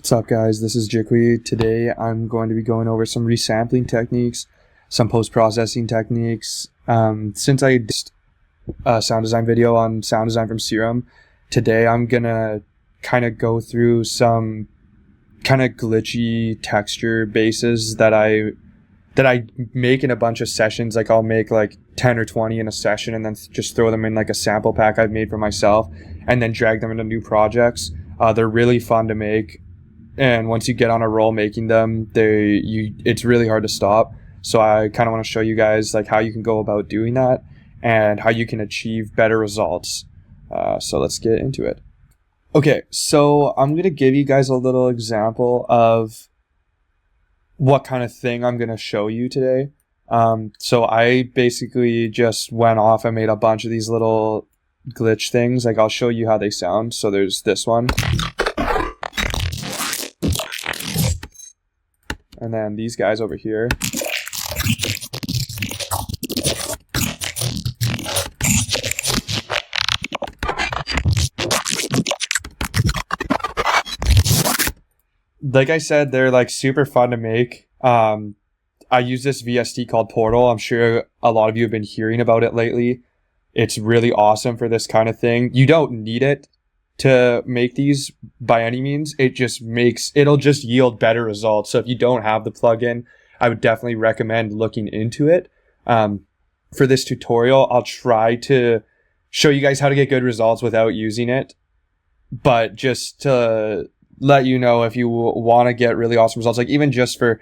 What's up, guys? This is Jikwi. Today I'm going to be going over some resampling techniques, some post-processing techniques. Since I did a sound design video on sound design from Resam, today I'm gonna kind of go through some kind of glitchy texture bases that I make in a bunch of sessions. Like I'll make like 10 or 20 in a session and then just throw them in like a sample pack I've made for myself and then drag them into new projects. They're really fun to make. And once you get on a roll making them, it's really hard to stop. So I kind of want to show you guys like how you can go about doing that and how you can achieve better results. So let's get into it. Okay, so I'm going to give you guys a little example of what kind of thing I'm going to show you today. So I basically just went off and made a bunch of these little glitch things. Like I'll show you how they sound. So there's this one. And then these guys over here. Like I said, they're like super fun to make. I use this VST called Portal. I'm sure a lot of you have been hearing about it lately. It's really awesome for this kind of thing. You don't need it to make these by any means. It'll just yield better results. So if you don't have the plugin, I would definitely recommend looking into it. For this tutorial, I'll try to show you guys how to get good results without using it. But just to let you know, if you want to get really awesome results, like even just for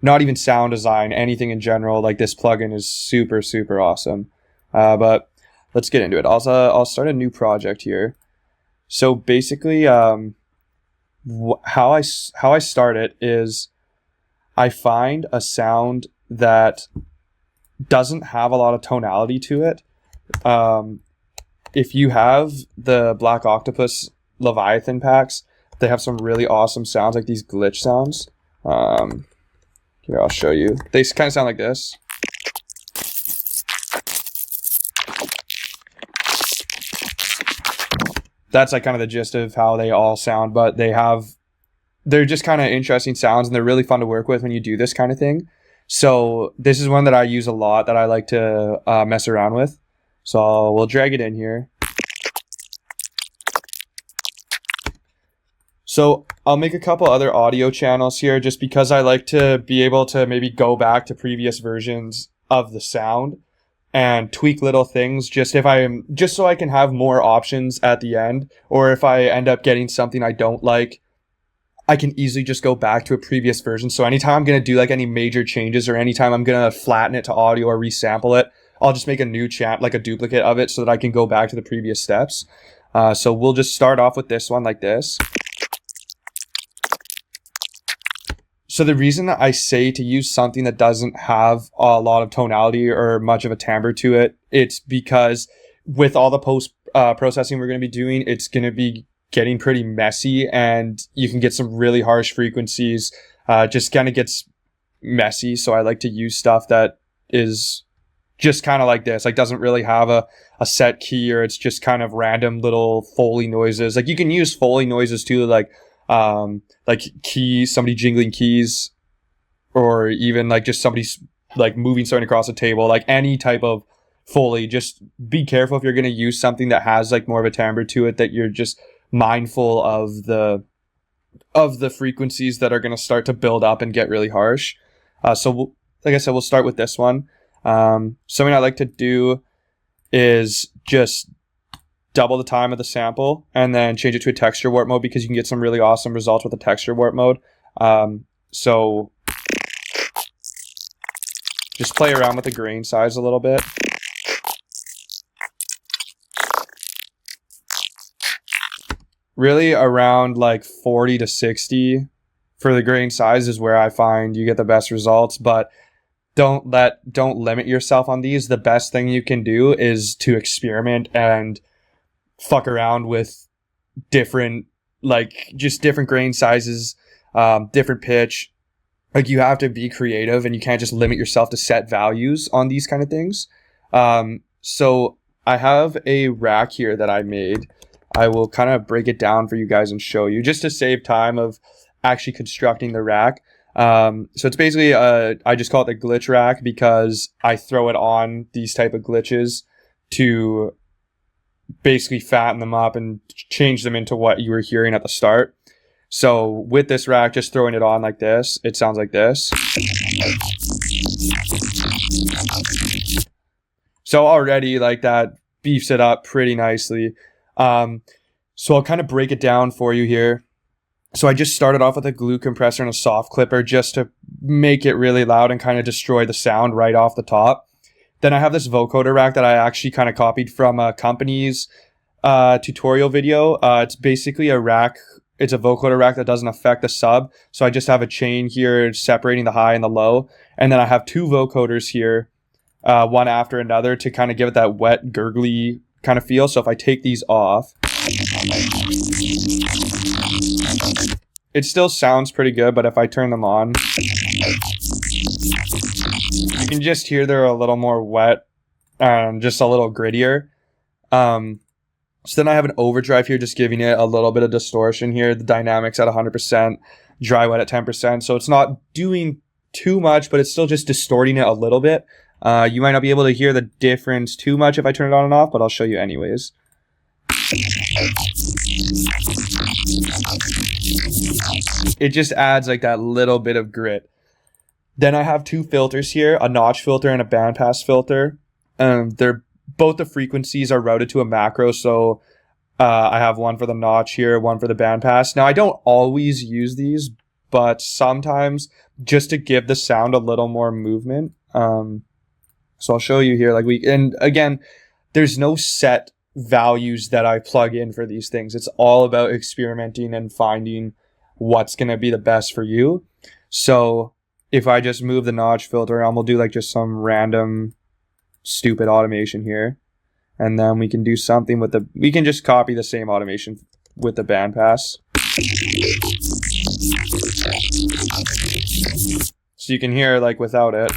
not even sound design, anything in general, like this plugin is super, super awesome. But let's get into it. I'll start a new project here. So basically, how I start it is I find a sound that doesn't have a lot of tonality to it. If you have the Black Octopus Leviathan packs, they have some really awesome sounds, like these glitch sounds. Here, I'll show you. They kind of sound like this. That's like kind of the gist of how they all sound, but they're just kind of interesting sounds and they're really fun to work with when you do this kind of thing. So this is one that I use a lot, that I like to mess around with. So we'll drag it in here. So I'll make a couple other audio channels here just because I like to be able to maybe go back to previous versions of the sound and tweak little things just so I can have more options at the end, or if I end up getting something I don't like, I can easily just go back to a previous version. So anytime I'm going to do like any major changes, or anytime I'm going to flatten it to audio or resample it, I'll just make a new like a duplicate of it so that I can go back to the previous steps. So we'll just start off with this one like this. So the reason that I say to use something that doesn't have a lot of tonality or much of a timbre to it, it's because with all the post-processing we're going to be doing, it's going to be getting pretty messy and you can get some really harsh frequencies. Just kind of gets messy. So I like to use stuff that is just kind of like this, like doesn't really have a set key, or it's just kind of random little Foley noises. Like you can use Foley noises too, like keys, somebody jingling keys, or even like just somebody's like moving something across the table, like any type of Foley. Just be careful if you're going to use something that has like more of a timbre to it, that you're just mindful of the frequencies that are going to start to build up and get really harsh. So like I said, we'll start with this one. Something I like to do is just double the time of the sample and then change it to a texture warp mode, because you can get some really awesome results with the texture warp mode. So just play around with the grain size a little bit. Really around like 40 to 60 for the grain size is where I find you get the best results, but don't limit yourself on these. The best thing you can do is to experiment and fuck around with different grain sizes, different pitch. Like you have to be creative and you can't just limit yourself to set values on these kind of things. So I have a rack here that I made. I will kind of break it down for you guys and show you, just to save time of actually constructing the rack. So it's basically I just call it the glitch rack because I throw it on these type of glitches to basically fatten them up and change them into what you were hearing at the start. So with this rack, just throwing it on like this, it sounds like this. So already like that beefs it up pretty nicely. So I'll kind of break it down for you here. So I just started off with a glue compressor and a soft clipper just to make it really loud and kind of destroy the sound right off the top. Then I have this vocoder rack that I actually kind of copied from a company's tutorial video. It's basically a rack. It's a vocoder rack that doesn't affect the sub. So I just have a chain here separating the high and the low. And then I have two vocoders here, one after another to kind of give it that wet, gurgly kind of feel. So if I take these off, it still sounds pretty good, but if I turn them on, you can just hear they're a little more wet and just a little grittier. So then I have an overdrive here, just giving it a little bit of distortion here. The dynamics at 100%, dry wet at 10%. So it's not doing too much, but it's still just distorting it a little bit. You might not be able to hear the difference too much if I turn it on and off, but I'll show you anyways. It just adds like that little bit of grit. Then I have two filters here, a notch filter and a bandpass filter. They're both the frequencies are routed to a macro, so I have one for the notch here, one for the bandpass. Now I don't always use these, but sometimes just to give the sound a little more movement. So I'll show you here. And again, there's no set values that I plug in for these things. It's all about experimenting and finding what's going to be the best for you. So if I just move the notch filter, I'm going to do like just some random stupid automation here. And then we can do something with we can just copy the same automation with the bandpass. So you can hear like without it.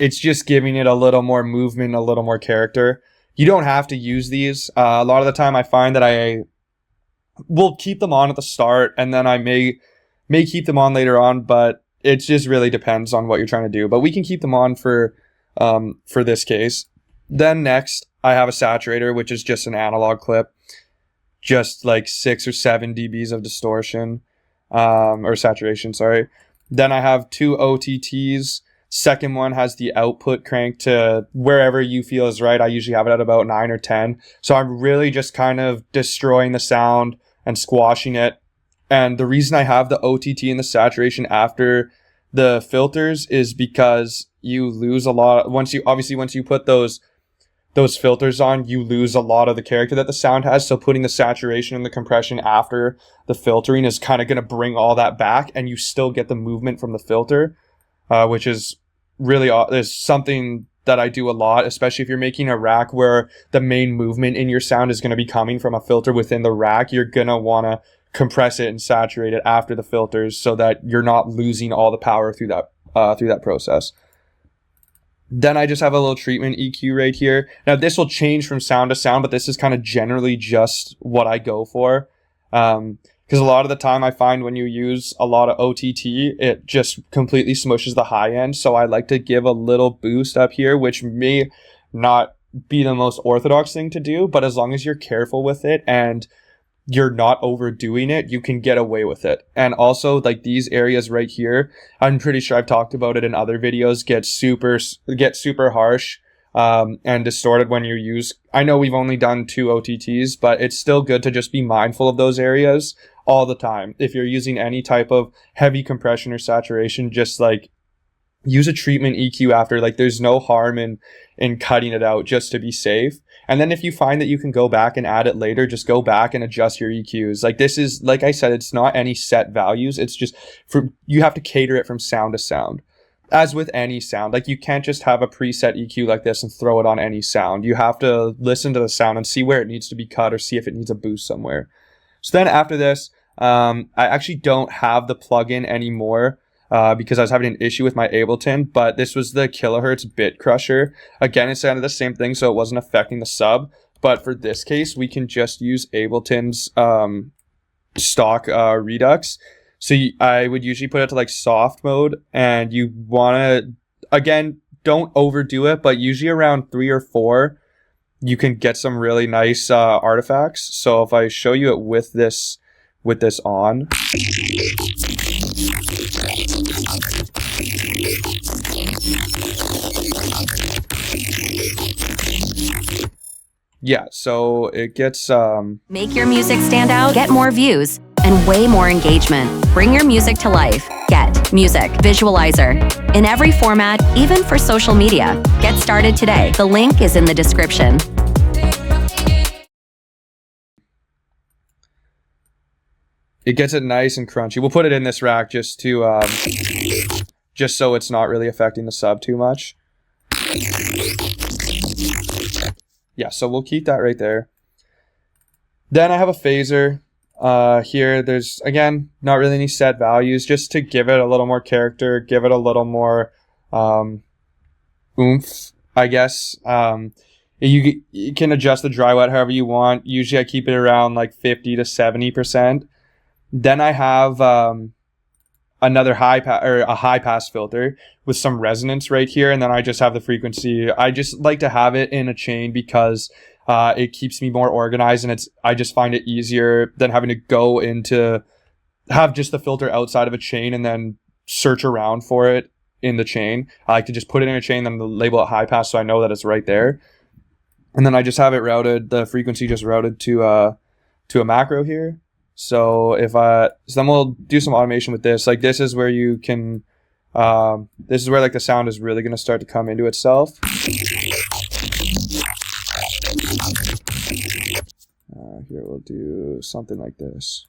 It's just giving it a little more movement, a little more character. You don't have to use these. A lot of the time I find that I will keep them on at the start and then I may keep them on later on, but it just really depends on what you're trying to do. But we can keep them on for this case. Then next, I have a saturator, which is just an analog clip. Just like 6 or 7 dBs of distortion, or saturation, sorry. Then I have two OTTs. Second one has the output cranked to wherever you feel is right. I usually have it at about 9 or 10. So I'm really just kind of destroying the sound and squashing it. And the reason I have the OTT and the saturation after the filters is because you lose a lot. Once you put those filters on, you lose a lot of the character that the sound has. So putting the saturation and the compression after the filtering is kind of going to bring all that back, and you still get the movement from the filter, which is really is something that I do a lot, especially if you're making a rack where the main movement in your sound is going to be coming from a filter within the rack. You're going to want to compress it and saturate it after the filters so that you're not losing all the power through that process. Then I just have a little treatment EQ right here. Now this will change from sound to sound, but this is kind of generally just what I go for. Because a lot of the time I find when you use a lot of OTT, it just completely smushes the high end. So I like to give a little boost up here, which may not be the most orthodox thing to do, but as long as you're careful with it and you're not overdoing it, you can get away with it. And also like these areas right here, I'm pretty sure I've talked about it in other videos, get super harsh and distorted when you use. I know we've only done 2 OTTs, but it's still good to just be mindful of those areas all the time. If you're using any type of heavy compression or saturation, just like use a treatment EQ after. Like there's no harm in cutting it out just to be safe. And then if you find that you can go back and add it later, just go back and adjust your EQs. Like this is, like I said, it's not any set values. It's just you have to cater it from sound to sound. As with any sound, like you can't just have a preset EQ like this and throw it on any sound. You have to listen to the sound and see where it needs to be cut or see if it needs a boost somewhere. So then after this, I actually don't have the plugin anymore. Because I was having an issue with my Ableton, but this was the kilohertz bit crusher. Again, it's kind of the same thing, so it wasn't affecting the sub, But for this case, we can just use Ableton's stock Redux. So I would usually put it to like soft mode, and you want to, again, don't overdo it, but usually around 3 or 4, you can get some really nice artifacts. So if I show you it with this on, yeah, so it gets Make your music stand out, get more views, and way more engagement. Bring your music to life. Get Music Visualizer. In every format, even for social media. Get started today. The link is in the description. it gets it nice and crunchy. We'll put it in this rack just to just so it's not really affecting the sub too much. Yeah, so we'll keep that right there. Then I have a phaser. Here, there's, again, not really any set values, just to give it a little more character, give it a little more oomph, I guess. You can adjust the dry wet however you want. Usually I keep it around like 50 to 70%. Then I have another a high pass filter with some resonance right here, and then I just have the frequency. I just like to have it in a chain because it keeps me more organized, and I just find it easier than having to go into have just the filter outside of a chain and then search around for it in the chain. I like to just put it in a chain, then label it high pass so I know that it's right there. And then I just have it routed, the frequency just routed to a macro here. So so then we'll do some automation with this. Like, this is where you can, this is where like the sound is really going to start to come into itself. Here we'll do something like this.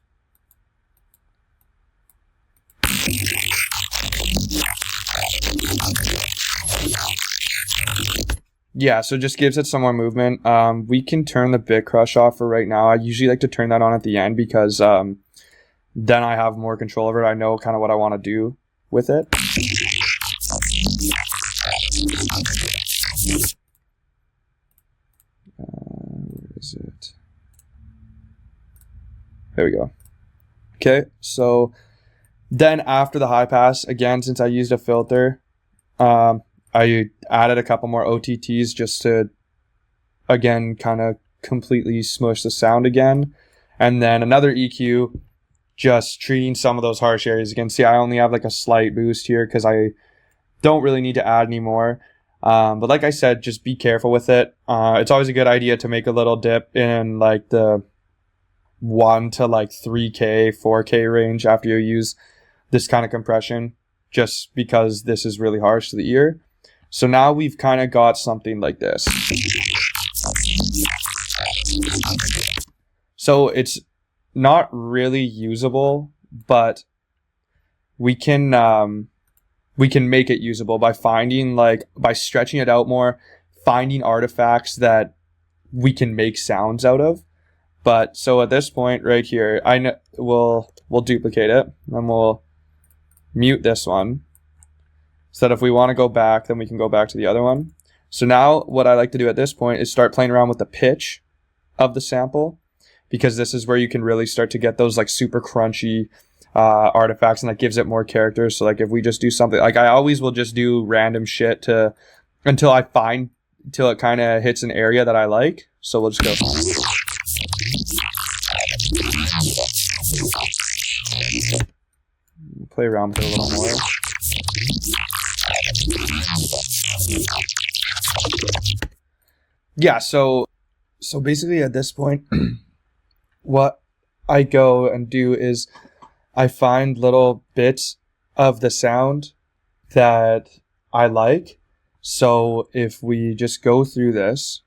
Yeah, so it just gives it some more movement. We can turn the bit crush off for right now. I usually like to turn that on at the end because then I have more control over it. I know kind of what I want to do with it. Where is it? There we go. Okay, so then after the high pass, again, since I used a filter, I added a couple more OTTs just to, again, kind of completely smush the sound again. And then another EQ, just treating some of those harsh areas. Again, see, I only have like a slight boost here because I don't really need to add any more. But like I said, just be careful with it. It's always a good idea to make a little dip in like the 1 to like 3K, 4K range after you use this kind of compression, just because this is really harsh to the ear. So now we've kind of got something like this. So it's not really usable, but we can make it usable by finding, like, by stretching it out more, finding artifacts that we can make sounds out of. But so at this point right here, we'll duplicate it, and we'll mute this one. So that if we want to go back, then we can go back to the other one. So now what I like to do at this point is start playing around with the pitch of the sample, because this is where you can really start to get those like super crunchy artifacts, and that gives it more character. So like if we just do something, like I always will just do random shit until it kind of hits an area that I like. So we'll just go. Play around with it a little more. Yeah, so basically at this point, what I go and do is I find little bits of the sound that I like. So if we just go through this,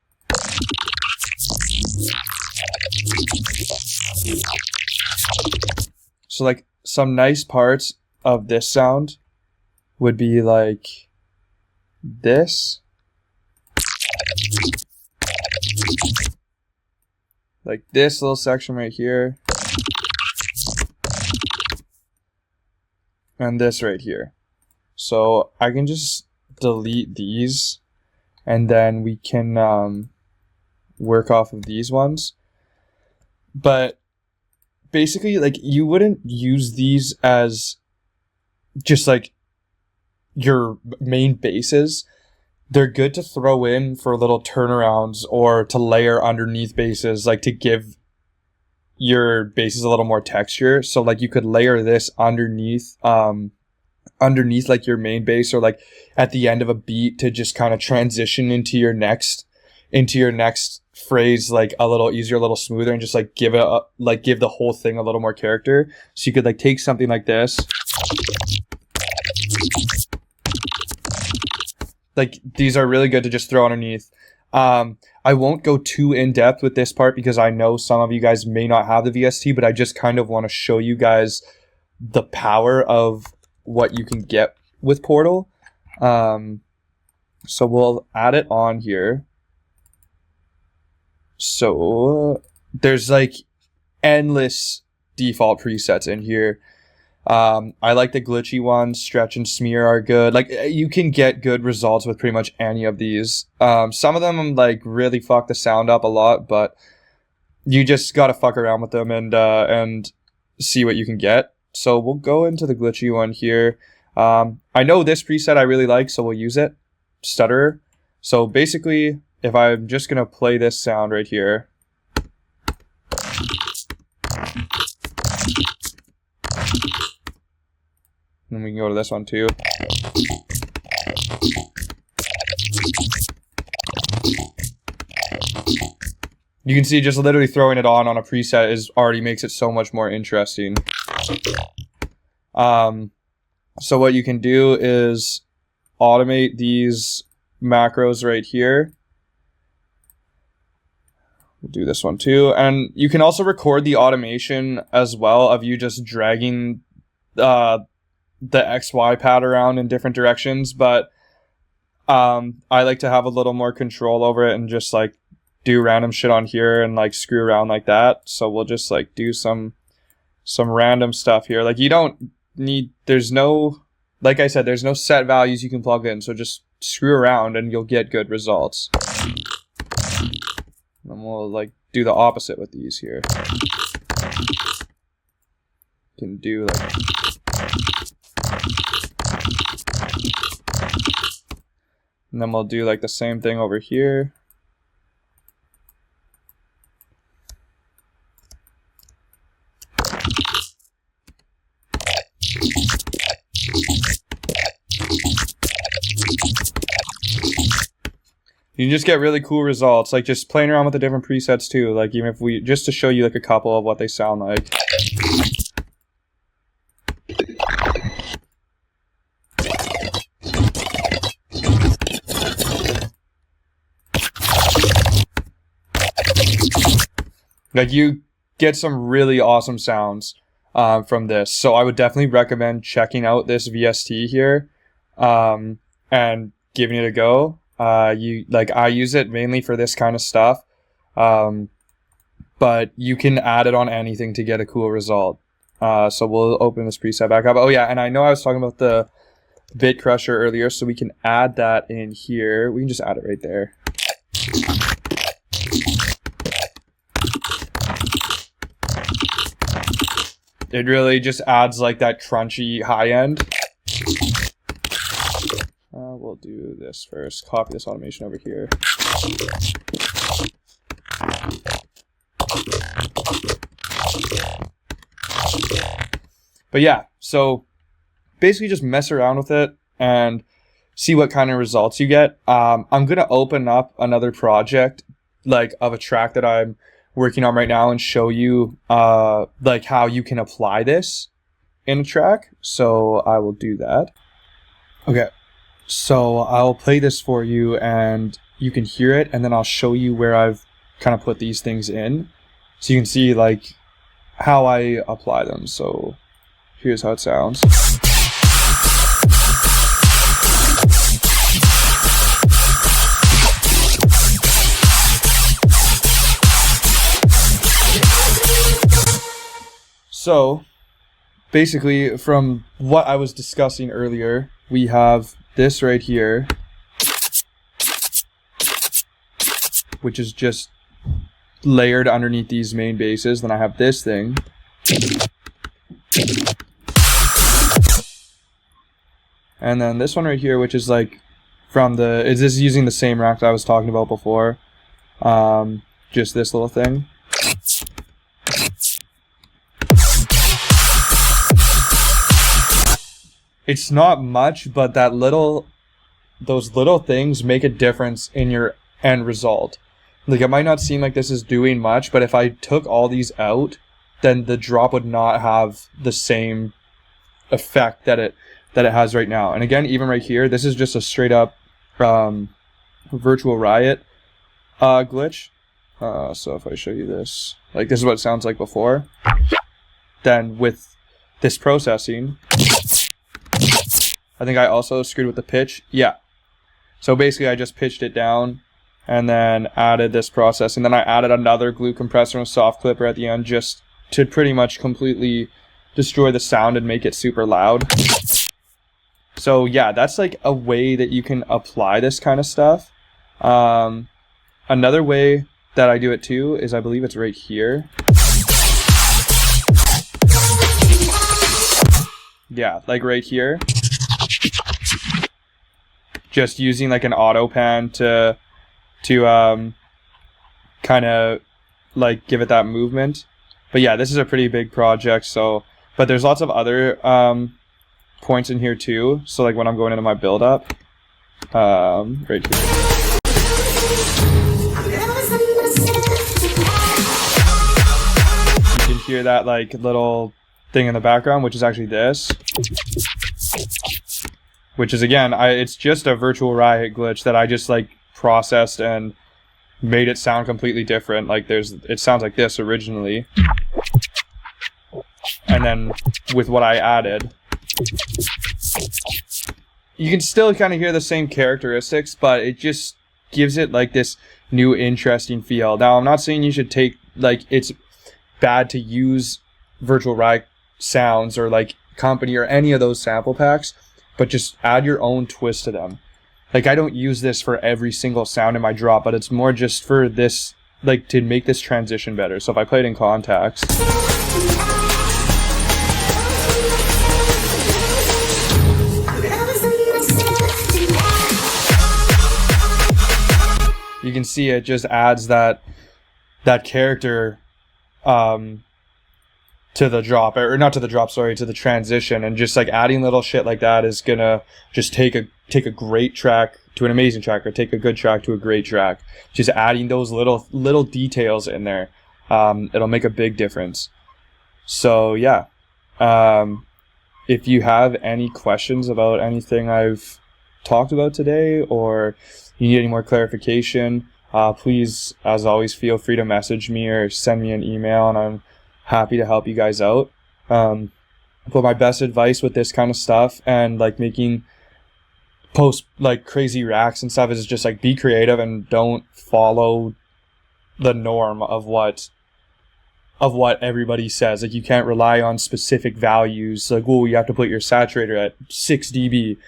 so like some nice parts of this sound would be like this, like this little section right here, and this right here. So I can just delete these, and then we can work off of these ones. But basically, like, you wouldn't use these as just like your main bases. They're good to throw in for little turnarounds or to layer underneath bases, like to give your bases a little more texture. So like you could layer this underneath like your main bass, or like at the end of a beat to just kind of transition into your next phrase like a little easier, a little smoother, and just like give the whole thing a little more character. So you could like take something like this. Like, these are really good to just throw underneath. I won't go too in depth with this part because I know some of you guys may not have the VST, but I just kind of want to show you guys the power of what you can get with Portal. So we'll add it on here. So there's like endless default presets in here. I like the glitchy ones. Stretch and smear are good. Like, you can get good results with pretty much any of these. Some of them like really fuck the sound up a lot, but you just gotta fuck around with them and see what you can get. So we'll go into the glitchy one here. I know this preset I really like, so we'll use it. Stutterer. So basically, if I'm just gonna play this sound right here. And we can go to this one too. You can see just literally throwing it on a preset already makes it so much more interesting. So what you can do is automate these macros right here. We'll do this one too. And you can also record the automation as well of you just dragging the XY pad around in different directions, but I like to have a little more control over it and just like do random shit on here and like screw around like that. So we'll just like do some random stuff here. Like, you don't need, there's no, like I said, there's no set values you can plug in, so just screw around and you'll get good results. And we'll like do the opposite with these here. You can do like, and then we'll do like the same thing over here. You can just get really cool results, like just playing around with the different presets too. Like, even if we, just to show you like a couple of what they sound like. Like, you get some really awesome sounds from this. So I would definitely recommend checking out this VST here and giving it a go. I use it mainly for this kind of stuff, but you can add it on anything to get a cool result. So we'll open this preset back up. Oh yeah, and I know I was talking about the bit crusher earlier, so we can add that in here. We can just add it right there. It really just adds like that crunchy high end. We'll do this first. Copy this automation over here. But yeah, so basically just mess around with it and see what kind of results you get. I'm going to open up another project like of a track that I'm working on right now and show you like how you can apply this in a track. So I will do that. Okay. So I'll play this for you and you can hear it, and then I'll show you where I've kind of put these things in so you can see like how I apply them. So here's how it sounds. So basically, from what I was discussing earlier, we have this right here, which is just layered underneath these main basses. Then I have this thing. And then this one right here, which is like from the, is this using the same rack that I was talking about before? Just this little thing. It's not much, but those little things make a difference in your end result. Like, it might not seem like this is doing much, but if I took all these out, then the drop would not have the same effect that it has right now. And again, even right here, this is just a straight up virtual riot glitch. So if I show you this, like, this is what it sounds like before. Then with this processing, I think I also screwed with the pitch. Yeah. So basically I just pitched it down and then added this process. And then I added another glue compressor and a soft clipper at the end just to pretty much completely destroy the sound and make it super loud. So yeah, that's like a way that you can apply this kind of stuff. Another way that I do it too is, I believe it's right here. Yeah, like right here. Just using like an auto pan to kind of like give it that movement. But yeah, this is a pretty big project. So, but there's lots of other points in here too. So like when I'm going into my build up, right here. You can hear that like little thing in the background, which is actually this. Which is, again, it's just a virtual riot glitch that I just like processed and made it sound completely different. Like it sounds like this originally. And then with what I added, you can still kind of hear the same characteristics, but it just gives it like this new interesting feel. Now, I'm not saying you should take, like, it's bad to use virtual riot sounds or like Company or any of those sample packs, but just add your own twist to them. Like, I don't use this for every single sound in my drop, but it's more just for this, like, to make this transition better. So if I play it in context, you can see it just adds that character to the drop, or not to the drop, sorry, to the transition. And just like adding little shit like that is gonna just take a great track to an amazing track, or take a good track to a great track. Just adding those little details in there, it'll make a big difference. So yeah, if you have any questions about anything I've talked about today, or you need any more clarification, please, as always, feel free to message me or send me an email, and I'm happy to help you guys out. But my best advice with this kind of stuff and like making post like crazy racks and stuff is just like be creative and don't follow the norm of what everybody says. Like, you can't rely on specific values. Like, oh, you have to put your saturator at 6 dB,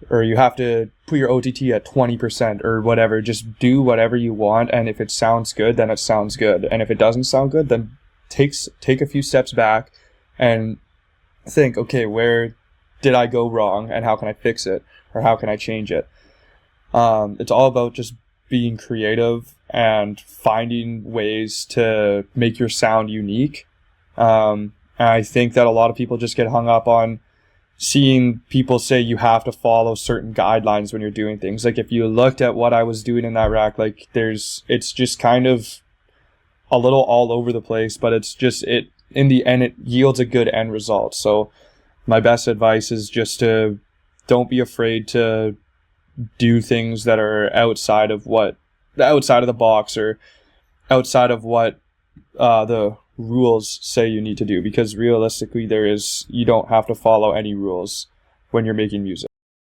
or you have to put your OTT at 20% or whatever. Just do whatever you want, and if it sounds good, then it sounds good. And if it doesn't sound good, then take a few steps back and think, okay, where did I go wrong, and how can I fix it, or how can I change it? It's all about just being creative and finding ways to make your sound unique. And I think that a lot of people just get hung up on seeing people say you have to follow certain guidelines when you're doing things. Like, if you looked at what I was doing in that rack, like, it's just kind of a little all over the place, but it's just, in the end, it yields a good end result. So my best advice is just to don't be afraid to do things that are outside of the box, or outside of what the rules say you need to do, because realistically you don't have to follow any rules when you're making music.